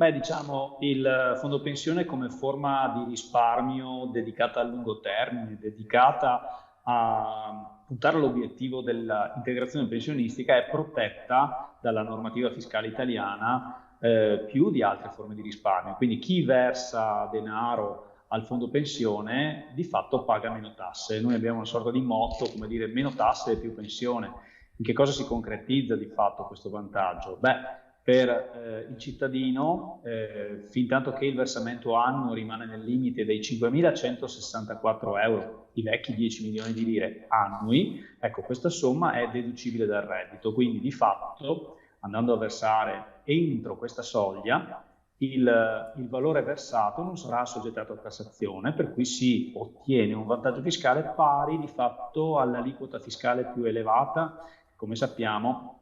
Beh, diciamo, il fondo pensione come forma di risparmio dedicata a lungo termine, dedicata a puntare all'obiettivo dell'integrazione pensionistica, è protetta dalla normativa fiscale italiana più di altre forme di risparmio. Quindi chi versa denaro al fondo pensione di fatto paga meno tasse. Noi abbiamo una sorta di motto, come dire, meno tasse e più pensione. In che cosa si concretizza di fatto questo vantaggio? Beh, per il cittadino, fin tanto che il versamento annuo rimane nel limite dei 5.164 euro, i vecchi 10 milioni di lire annui, ecco, questa somma è deducibile dal reddito, quindi di fatto, andando a versare entro questa soglia, il valore versato non sarà assoggettato a tassazione, per cui si ottiene un vantaggio fiscale pari di fatto all'aliquota fiscale più elevata. Come sappiamo,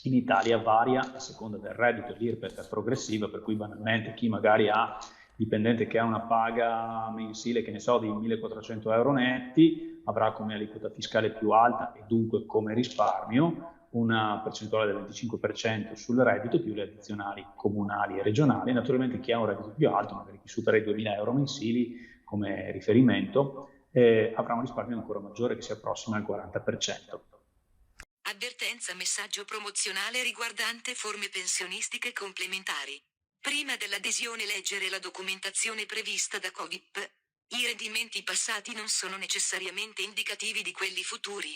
in Italia varia a seconda del reddito, l'IRPEF è progressiva, per cui banalmente chi magari ha dipendente che ha una paga mensile, che ne so, di 1.400 euro netti, avrà come aliquota fiscale più alta e dunque come risparmio una percentuale del 25% sul reddito più le addizionali comunali e regionali. Naturalmente chi ha un reddito più alto, magari chi supera i 2.000 euro mensili come riferimento, avrà un risparmio ancora maggiore che si approssima al 40%. Avvertenza messaggio promozionale riguardante forme pensionistiche complementari. Prima dell'adesione leggere la documentazione prevista da COVIP. I rendimenti passati non sono necessariamente indicativi di quelli futuri.